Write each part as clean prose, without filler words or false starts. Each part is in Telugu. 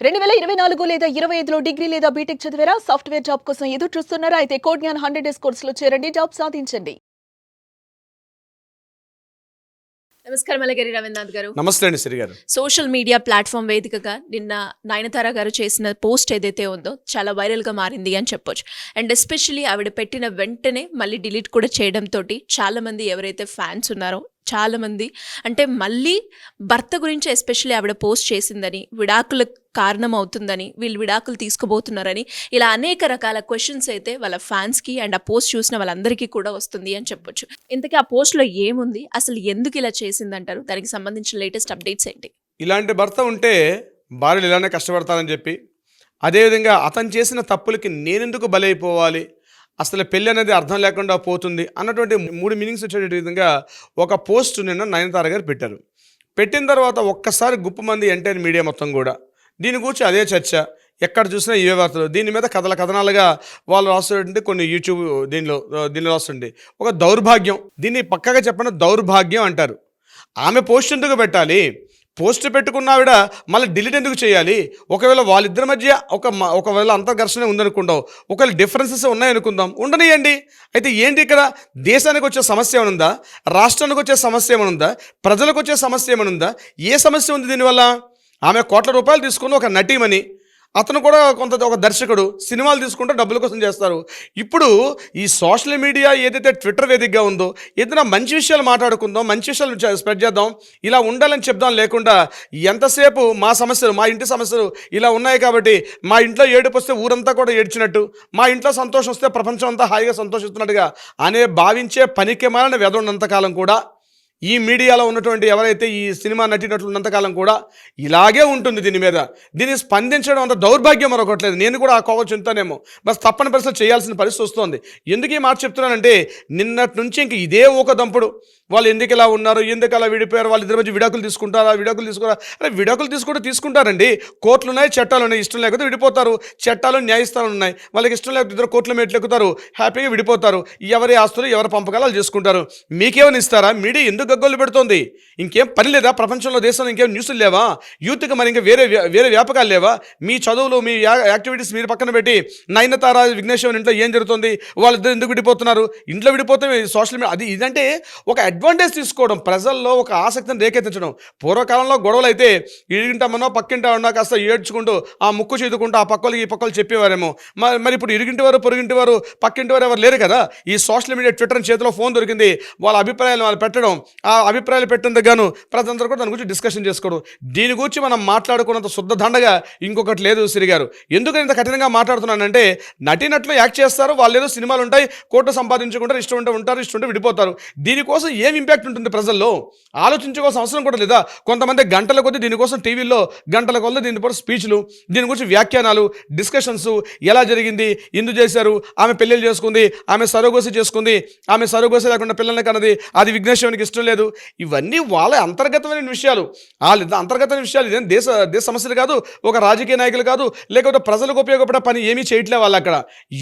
2024 లేదా 25లో డిగ్రీ లేదా బీటెక్ చదివారా? సాఫ్ట్‌వేర్ జాబ్ కోసం ఎదురు చూస్తున్నారా? అయితే కోడ్ జ్ఞాన్ 100 డేస్ కోర్సులో చేరండి. జాబ్ సాధించండి. నమస్కారం అలగిరి రవీంద్రనాథ్ గారు. నమస్తే అండి శ్రీ గారు. సోషల్ మీడియా ప్లాట్ఫామ్ వేదికగా నిన్న నయనతార గారు చేసిన పోస్ట్ ఏదైతే ఉందో చాలా వైరల్గా మారింది అని చెప్పొచ్చు. అండ్ ఎస్పెషల్లీ ఆవిడ పెట్టిన వెంటనే మళ్ళీ డిలీట్ కూడా చేయడంతో చాలామంది ఎవరైతే ఫ్యాన్స్ ఉన్నారో చాలామంది అంటే మళ్ళీ భర్త గురించి ఎస్పెషల్లీ ఆవిడ పోస్ట్ చేసిందని, విడాకుల కారణం అవుతుందని, వీళ్ళు విడాకులు తీసుకోబోతున్నారని, ఇలా అనేక రకాల క్వశ్చన్స్ అయితే వాళ్ళ ఫ్యాన్స్కి అండ్ ఆ పోస్ట్ చూసిన వాళ్ళందరికీ కూడా వస్తుంది అని చెప్పొచ్చు. ఇంతకీ ఆ పోస్ట్లో ఏముంది, అసలు ఎందుకు ఇలా చేసిందంటారు? దానికి సంబంధించిన లేటెస్ట్ అప్డేట్స్ ఏంటి? ఇలాంటి భర్త ఉంటే భార్యలు ఇలానే కష్టపడతారని చెప్పి, అదేవిధంగా అతను చేసిన తప్పులకి నేనెందుకు బలైపోవాలి, అసలు పెళ్ళి అనేది అర్థం లేకుండా పోతుంది అన్నటువంటి 3 మీనింగ్స్ వచ్చే విధంగా ఒక పోస్ట్ నిన్న నయనతార గారు పెట్టారు. పెట్టిన తర్వాత ఒక్కసారి గుప్పమంది ఎంటైర్ మీడియా మొత్తం కూడా దీని గురించి అదే చర్చ, ఎక్కడ చూసినా ఇవే వార్తలు. దీని మీద కథనాలుగా వాళ్ళు రాస్తుంటే కొన్ని యూట్యూబ్ దీనిలో రాస్తుండే ఒక దౌర్భాగ్యం. దీన్ని పక్కగా చెప్పిన దౌర్భాగ్యం అంటారు. ఆమె పోస్ట్ ఎందుకు పెట్టాలి? పోస్ట్ పెట్టుకున్న ఆవిడ మళ్ళీ డిలీట్ ఎందుకు చేయాలి? ఒకవేళ వాళ్ళిద్దరి మధ్య ఒకవేళ అంతర్ఘర్షణ ఉందనుకుందాం, ఒకవేళ డిఫరెన్సెస్ ఉన్నాయనుకుందాం, ఉండనియండి. అయితే ఏంటి ఇక్కడ దేశానికి వచ్చే సమస్య ఏమనుందా? రాష్ట్రానికి వచ్చే సమస్య ఏమనుందా? ప్రజలకు వచ్చే సమస్య ఏమనుందా? ఏ సమస్య ఉంది దీనివల్ల? ఆమె కోట్ల రూపాయలు తీసుకుని ఒక నటీమణి, అతను కూడా ఒక దర్శకుడు, సినిమాలు తీసుకుంటే డబ్బుల కోసం చేస్తారు. ఇప్పుడు ఈ సోషల్ మీడియా ఏదైతే ట్విట్టర్ వేదికగా ఉందో, ఏదైనా మంచి విషయాలు మాట్లాడుకుందాం, మంచి విషయాలు స్ప్రెడ్ చేద్దాం, ఇలా ఉండాలని చెప్దాం, లేకుండా ఎంతసేపు మా సమస్యలు, మా ఇంటి సమస్యలు ఇలా ఉన్నాయి కాబట్టి మా ఇంట్లో ఏడుపు వస్తే ఊరంతా కూడా ఏడ్చినట్టు, మా ఇంట్లో సంతోషం వస్తే ప్రపంచం అంతా హాయిగా సంతోషిస్తున్నట్టుగా అనే భావించే పనికి మాలిన వెదవున్నంతకాలం కూడా, ఈ మీడియాలో ఉన్నటువంటి ఎవరైతే ఈ సినిమా నటినట్లు ఉన్నంతకాలం కూడా ఇలాగే ఉంటుంది. దీన్ని స్పందించడం అంత దౌర్భాగ్యం మరొకట్లేదు. నేను కూడా ఆ కోపం చెందుతానేమో, బస్ తప్పని పరిస్థితి చేయాల్సిన పరిస్థితి వస్తుంది. ఎందుకు ఈ మాట చెప్తున్నానంటే, నిన్నటి నుంచి ఇంక ఇదే ఒక దంపుడు. వాళ్ళు ఎందుకు ఇలా ఉన్నారు, ఎందుకు అలా విడిపోయారు, వాళ్ళు ఇద్దరి మధ్య విడాకులు తీసుకుంటారా, అరే విడాకులు తీసుకుంటారండి. కోర్టులు ఉన్నాయి, చట్టాలు ఉన్నాయి. ఇష్టం లేకపోతే విడిపోతారు. చట్టాలు న్యాయస్థానాలు ఉన్నాయి. వాళ్ళకి ఇష్టం లేకపోతే ఇద్దరు కోర్టుల మెట్లు ఎక్కుతారు, హ్యాపీగా విడిపోతారు. ఎవరి ఆస్తులు ఎవరి పంపకాలు చేసుకుంటారు. మీకేమైనా ఇస్తారా? మీడియా ఎందుకు గగ్గోలు పెడుతోంది? ఇంకేం పని లేదా? ప్రపంచంలో దేశంలో ఇంకేం న్యూస్లు లేవా? యూత్కి మరి ఇంకా వేరే వ్యాపకాలు లేవా? మీ చదువులు, మీ యాక్టివిటీస్ మీరు పక్కన పెట్టి నయనతార విఘ్నేశ్వర్ ఇంట్లో ఏం జరుగుతుంది, వాళ్ళిద్దరు ఎందుకు విడిపోతున్నారు, ఇంట్లో విడిపోతే సోషల్ మీడియా ఇదంటే ఒక అడ్వాంటేజ్ తీసుకోవడం, ప్రజల్లో ఒక ఆసక్తిని రేకెత్తించడం. పూర్వకాలంలో గొడవలు అయితే ఇరిగింటామనో పక్కింటామన్నా కాస్త ఏడ్చుకుంటూ ఆ ముక్కు చేదుకుంటూ ఆ పక్కలకి ఈ పక్కలు చెప్పేవారేమో. మరి ఇప్పుడు ఇరిగింటి వారు, పొరుగింటి వారు, పక్కింటి వారు ఎవరు లేరు కదా. ఈ సోషల్ మీడియా ట్విట్టర్ చేతిలో ఫోన్ దొరికింది, వాళ్ళ అభిప్రాయాలు వాళ్ళు పెట్టడం, ఆ అభిప్రాయాలు పెట్టేందుకు గాను ప్రజలందరూ కూడా దాని గురించి డిస్కషన్ చేసుకోవడం. దీని గురించి మనం మాట్లాడుకున్నంత శుద్ధ దండగా ఇంకొకటి లేదు శ్రీ గారు. ఎందుకని ఇంత కఠినంగా మాట్లాడుతున్నానంటే, నటినట్లు యాక్ట్ చేస్తారు, వాళ్ళు ఏదో సినిమాలు ఉంటాయి, కోట్లు సంపాదించుకుంటారు, ఇష్టం ఉంటే ఉంటారు, ఇష్టం ఉంటే విడిపోతారు. దీనికోసం ఏం ఇంపాక్ట్ ఉంటుంది ప్రజల్లో ఆలోచించుకోవాల్సిన అవసరం కూడా లేదా? కొంతమంది గంటల కొద్దీ దీనికోసం టీవీల్లో గంటల కొద్ది దీనిపై స్పీచ్లు, దీని గురించి వ్యాఖ్యానాలు, డిస్కషన్స్, ఎలా జరిగింది, ఎందుకు చేశారు, ఆమె పెళ్ళిళ్ళు చేసుకుంది, ఆమె సరోగసి చేసుకుంది, ఆమె సరోగసి లేకుండా పిల్లల్ని కన్నది, అది విఘ్నేశ్వరునికి ఇష్టం లేదు. ఇవన్నీ వాళ్ళ అంతర్గతమైన విషయాలు. అంతర్గతమైన విషయాలు. ఇదేం దేశ సమస్యలు కాదు, ఒక రాజకీయ నాయకులు కాదు, లేకపోతే ప్రజలకు ఉపయోగపడే పని ఏమీ చేయట్లే వాళ్ళు అక్కడ.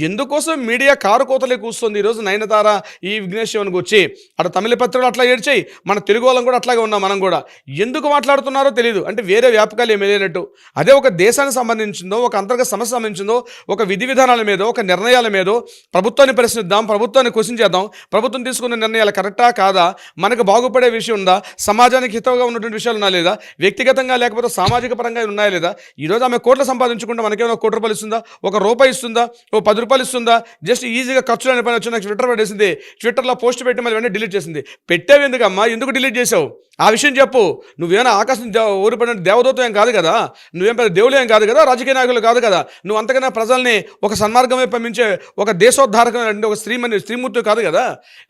ఎందుకోసం మీడియా కారు కోతలే కూస్తుంది ఈరోజు నయనతార ఈ విఘ్నేశ్వరునికి వచ్చి. అక్కడ తమిళ పత్రికలు అట్లా ఏడ్చాయి, మన తెలుగు వాళ్ళం కూడా అట్లాగే ఉన్నాం. మనం కూడా ఎందుకు మాట్లాడుతున్నారో తెలియదు. అంటే వేరే వ్యాపకాలు ఏమి లేనట్టు. అదే ఒక దేశానికి సంబంధించిందో, ఒక అంతర్గత సమస్య సంబంధించిందో, ఒక విధి విధానాల మీదో, ఒక నిర్ణయాల మీదో ప్రభుత్వాన్ని ప్రశ్నిద్దాం, ప్రభుత్వాన్ని క్వశ్చన్ చేద్దాం. ప్రభుత్వం తీసుకున్న నిర్ణయాలు కరెక్టా కాదా, మనకు బాగుపడే విషయం ఉందా, సమాజానికి హితంగా ఉన్నటువంటి విషయాలు ఉన్నాయా లేదా, వ్యక్తిగతంగా లేకపోతే సామాజిక పరంగా ఉన్నాయా లేదా? ఈరోజు ఆమె కోట్లు సంపాదించుకుంటే మనకేమైనా ₹1 ఇస్తుందా, ₹1 ఇస్తుందా, ₹10 ఇస్తుందా? జస్ట్ ఈజీగా ఖర్చులు అనే పని వచ్చి నాకు ట్విట్టర్ పడేసింది, ట్విట్టర్లో పోస్ట్ పెట్టి మళ్ళీ వెంటనే డిలీట్ చేసింది. పెట్టేవి ఎందుకమ్మా, ఎందుకు డిలీట్ చేసావు? ఆ విషయం చెప్పు. నువ్వేమైనా ఆకాశం ఊరిపడిన దేవదూత ఏం కాదు కదా, నువ్వేం పెద్ద దేవుడు ఏం కాదు కదా, రాజకీయ నాయకులు కాదు కదా. నువ్వు అంతకన్నా ప్రజల్ని ఒక సన్మార్గమే పంపించే ఒక దేశోద్ధారకమైన ఒక స్త్రీమూర్తి కాదు కదా.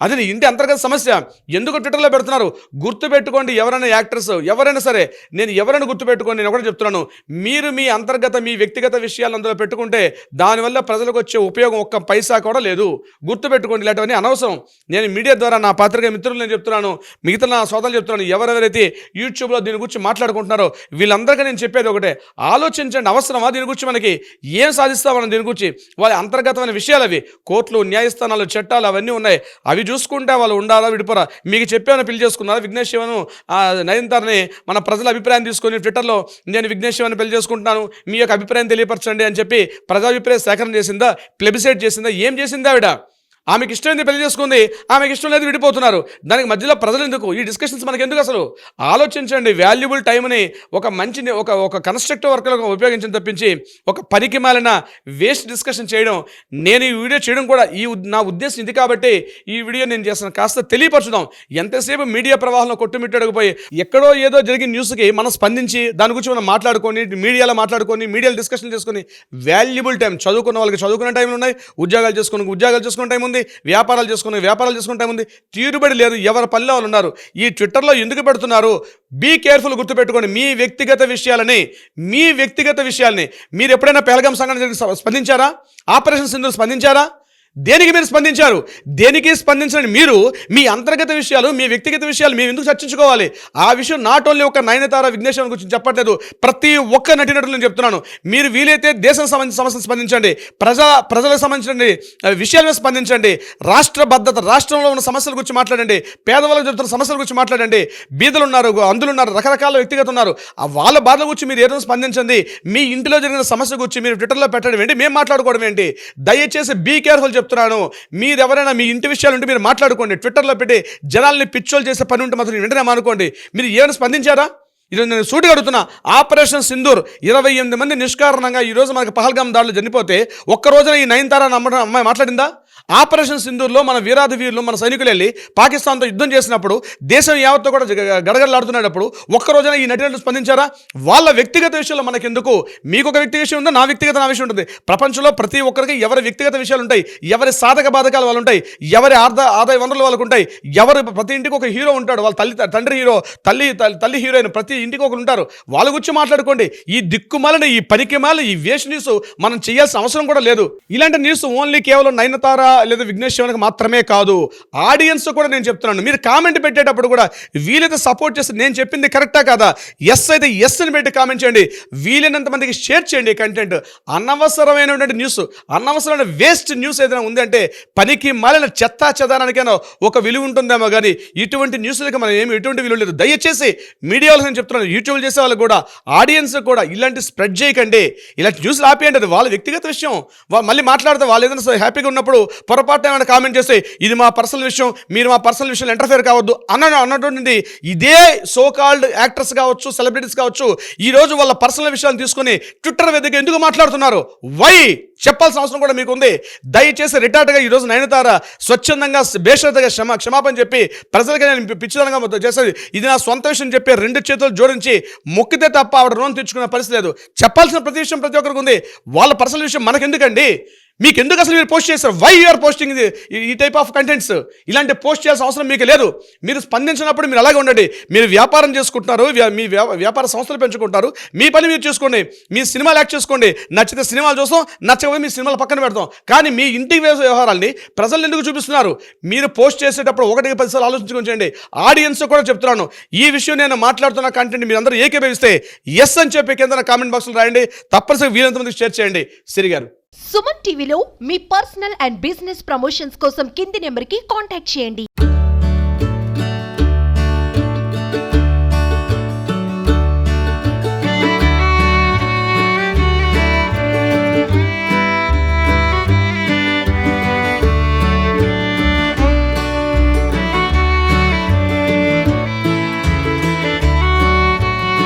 అది నీ ఇంటి అంతర్గత సమస్య. ఎందుకు ట్విట్టర్లో పెడుతున్నారు? గుర్తుపెట్టుకోండి, ఎవరైనా యాక్టర్స్ ఎవరైనా సరే, నేను ఎవరైనా గుర్తుపెట్టుకోండి, నేను ఒకటి చెప్తున్నాను, మీరు మీ అంతర్గత మీ వ్యక్తిగత విషయాలు అందులో పెట్టుకుంటే దానివల్ల ప్రజలకు వచ్చే ఉపయోగం ఒక్క పైసా కూడా లేదు. గుర్తుపెట్టుకోండి, ఇలాంటివన్నీ అనవసరం. నేను మీడియా ద్వారా నా పాత్రికేయ మిత్రులు నేను చెప్తున్నాను, మిగతా నా సోదరులు చెప్తున్నాను, ఎవరెవరైతే యూట్యూబ్లో దీని గురించి మాట్లాడుకుంటున్నారో వీళ్ళందరికీ నేను చెప్పేది ఒకటే, ఆలోచించండి. అవసరమా దీని గురించి? మనకి ఏం సాధిస్తామని దీని గురించి? వాళ్ళ అంతర్గతమైన విషయాలు అవి. కోర్టులు, న్యాయస్థానాలు, చట్టాలు అవన్నీ ఉన్నాయి. అవి చూసుకుంటే వాళ్ళు ఉండాలా విడిపోరా? మీకు చెప్పే శివను పెళ్లి చేసుకున్నారు. విఘ్నేష్ శివను నయనతారని మన ప్రజల అభిప్రాయం తీసుకొని ట్విట్టర్లో నేను విఘ్నేష్ శివను పెళ్లి చేసుకుంటున్నాను, మీ యొక్క అభిప్రాయం తెలియపరచండి అని చెప్పి ప్రజాభిప్రాయ సేకరణ చేసిందా, ప్లెబిసైట్ చేసిందా, ఏం చేసిందా ఆవిడ? ఆమెకి ఇష్టమైంది పెళ్లి చేసుకుంది, ఆమెకి ఇష్టం లేదు విడిపోతున్నారు. దానికి మధ్యలో ప్రజలు ఎందుకు? ఈ డిస్కషన్స్ మనకి ఎందుకు? అసలు ఆలోచించండి. వాల్యుబుల్ టైంని ఒక మంచి ఒక కన్స్ట్రక్టివ్ వర్క్లో ఉపయోగించడం తప్పించి ఒక పనికి మాలిన వేస్ట్ డిస్కషన్ చేయడం, నేను ఈ వీడియో చేయడం కూడా నా ఉద్దేశం ఇది కాబట్టి ఈ వీడియో నేను చేస్తాను. కాస్త తెలియపరచుదాం. ఎంతసేపు మీడియా ప్రవాహంలో కొట్టుమిట్టడిపోయి ఎక్కడో ఏదో జరిగిన న్యూస్కి మనం స్పందించి దాని గురించి మనం మాట్లాడుకొని మీడియాలో మీడియాలో డిస్కషన్ చేసుకొని వాల్యుబుల్ టైం, చదువుకున్న వాళ్ళకి చదువుకునే టైంలు ఉన్నాయి, ఉద్యోగాలు చేసుకునే టైం ఉంది, వ్యాపారాలు చేసుకునే టైం ఉంది. తీరుబడి లేదు. ఎవరి పనిలో వాళ్ళు ఉన్నారు. ఈ ట్విట్టర్లో ఎందుకు పెడుతున్నారు? బీ కేర్ఫుల్, గుర్తుపెట్టుకోండి. మీ వ్యక్తిగత విషయాలని మీరు ఎప్పుడైనా పెహల్గాం సంఘటన స్పందించారా? ఆపరేషన్ సింధూర్ స్పందించారా? దేనికి మీరు స్పందించారు? దేనికి స్పందించండి. మీరు మీ అంతర్గత విషయాలు, మీ వ్యక్తిగత విషయాలు మేము ఎందుకు చర్చించుకోవాలి? ఆ విషయం నాట్ ఓన్లీ ఒక నయనతార, విఘ్నేష్ గురించి చెప్పట్లేదు, ప్రతి ఒక్క నటీనటులు నేను చెప్తున్నాను. మీరు వీలైతే దేశం సంబంధించిన సమస్యలు స్పందించండి, ప్రజలకు సంబంధించిన విషయాల మీద స్పందించండి, రాష్ట్ర భద్రత, రాష్ట్రంలో ఉన్న సమస్యల గురించి మాట్లాడండి, పేదవాళ్ళకు చెబుతున్న సమస్యల గురించి మాట్లాడండి. బీదలు ఉన్నారు, అందులు ఉన్నారు, రకరకాల వ్యక్తిగత ఉన్నారు. వాళ్ళ బాధల గురించి మీరు ఏదైనా స్పందించండి. మీ ఇంటిలో జరిగిన సమస్య గురించి మీరు ట్విట్టర్లో పెట్టడం ఏంటి, మేము మాట్లాడుకోవడం ఏంటి? దయచేసి బీ కేర్ఫుల్ చెప్తున్నాను. మీరు ఎవరైనా మీ ఇంటి విషయాలు ఉంటే మీరు మాట్లాడుకోండి. ట్విట్టర్లో పెట్టి జనాల్ని పిచ్చోలు చేసే పని ఉంటే మాత్రం వెంటనే మానుకోండి. మీరు ఏమైనా స్పందించారా? ఈరోజు నేను సూటిగా అడుగుతున్నా. ఆపరేషన్ సింధూర్ 28 మంది నిష్కారణంగా ఈరోజు మనకు పహల్గాం దాడులు చనిపోతే ఒక్క రోజున ఈ నయనతార అమ్మాయి మాట్లాడిందా? ఆపరేషన్ సింధూర్లో మన వీరాధి వీరులు, మన సైనికులు వెళ్ళి పాకిస్తాన్తో యుద్ధం చేసినప్పుడు, దేశం యావత్తు కూడా గడగడలాడుతున్నప్పుడు ఒక్క రోజున ఈ నటులు స్పందించారా? వాళ్ళ వ్యక్తిగత విషయంలో మనకెందుకు? మీకు ఒక వ్యక్తి విషయం ఉందా, నా విషయం ఉంటుంది. ప్రపంచంలో ప్రతి ఒక్కరికి ఎవరి వ్యక్తిగత విషయాలు ఉంటాయి, ఎవరి సాధక బాధకాలు వాళ్ళు ఉంటాయి, ఎవరి ఆదాయ వనరులు వాళ్ళకు ఉంటాయి. ప్రతి ఇంటికి ఒక హీరో ఉంటాడు. వాళ్ళ తండ్రి హీరో, తల్లి హీరోయిన్, ప్రతి ఇంటికి ఒకరు ఉంటారు. వాళ్ళ గురించి మాట్లాడుకోండి. ఈ దిక్కుమాలిన, ఈ పనికిమాల, ఈ వేస్ట్ న్యూస్ మనం చేయాల్సిన అవసరం కూడా లేదు. ఇలాంటి న్యూస్ ఓన్లీ కేవలం నయనతార లేదా విఘ్నేష్ శివన్కి మాత్రమే కాదు, ఆడియన్స్ కూడా నేను చెప్తున్నాను. మీరు కామెంట్ పెట్టేటప్పుడు కూడా వీలైతే సపోర్ట్ చేస్తే నేను చెప్పింది కరెక్టా కాదా, ఎస్ అయితే ఎస్ అని పెట్టి కామెంట్ చేయండి. వీలైనంత మందికి షేర్ చేయండి కంటెంట్. అనవసరమైనటువంటి న్యూస్, అనవసరమైన వేస్ట్ న్యూస్ ఏదైనా ఉంది అంటే పనికి మాలిన చెత్తా చెదారానికైనా ఒక విలువ ఉంటుందేమో కానీ ఇటువంటి న్యూస్లకి మనం ఎటువంటి విలువ లేదు. దయచేసి మీడియా వాళ్ళకి నేను చెప్తున్నాను, యూట్యూబ్ చేసే వాళ్ళు కూడా, ఆడియన్స్ కూడా ఇలాంటి స్ప్రెడ్ చేయకండి. ఇలాంటి న్యూస్లు ఆపేయండి. అది వాళ్ళ వ్యక్తిగత విషయం. మళ్ళీ మాట్లాడితే వాళ్ళు ఏదైనా హ్యాపీగా ఉన్నప్పుడు పొరపాటు ఏమైనా కామెంట్ చేస్తే ఇది మా పర్సనల్ విషయం, మీరు మా పర్సనల్ విషయంలో ఇంటర్ఫేర్ కావద్దు అన్నటువంటి ఇదే సో కాల్డ్ యాక్టర్స్ కావచ్చు, సెలబ్రిటీస్ కావచ్చు, ఈరోజు వాళ్ళ పర్సనల్ విషయాలను తీసుకొని ట్విట్టర్ వేదిక ఎందుకు మాట్లాడుతున్నారు? వై చెప్పాల్సిన అవసరం కూడా మీకు ఉంది. దయచేసి రిటార్ట్గా ఈరోజు నయనతార స్వచ్ఛందంగా బేషరతుగా క్షమాపణ చెప్పి ప్రజలకి నేను పిచ్చిదనంగా చేసేది ఇది నా సొంత విషయం చెప్పి 2 చేతులు జోడించి మొక్కితే తప్ప ఆవిడ రుణం తెచ్చుకునే పరిస్థితి లేదు. చెప్పాల్సిన ప్రతి విషయం ప్రతి ఒక్కరికి ఉంది. వాళ్ళ పర్సనల్ విషయం మనకెందుకండి? మీకు ఎందుకు అసలు మీరు పోస్ట్ చేస్తారు? వై యూఆర్ పోస్టింగ్ ఈ టైప్ ఆఫ్ కంటెంట్స్? ఇలాంటి పోస్ట్ చేయాల్సిన అవసరం మీకు లేదు. మీరు స్పందించినప్పుడు మీరు అలాగే ఉండండి. మీరు వ్యాపారం చేసుకుంటున్నారు, మీ వ్యాపార సంస్థలు పెంచుకుంటారు, మీ పని మీరు చూసుకోండి, మీ సినిమాలు యాక్ట్ చేసుకోండి. నచ్చితే సినిమాలు చూస్తాం, నచ్చకపోతే మీ సినిమాలు పక్కన పెడతాం. కానీ మీ ఇంటి వ్యవహారాల్ని ప్రజలు ఎందుకు చూపిస్తున్నారు? మీరు పోస్ట్ చేసేటప్పుడు 1-10 సార్లు ఆలోచించుకొని చేయండి. ఆడియన్స్ కూడా చెప్తున్నాను, ఈ విషయం నేను మాట్లాడుతున్న కంటెంట్ మీరు అందరూ ఏకీభవిస్తే ఎస్ అని చెప్పి కింద కామెంట్ బాక్స్లో రాయండి. తప్పనిసరిగా వీలంత మందికి షేర్ చేయండి. సిరి గారు, సుమన్ టీవీలో మీ పర్సనల్ అండ్ బిజినెస్ ప్రమోషన్స్ కోసం కింది నెంబర్కి కాంటాక్ట్ చేయండి.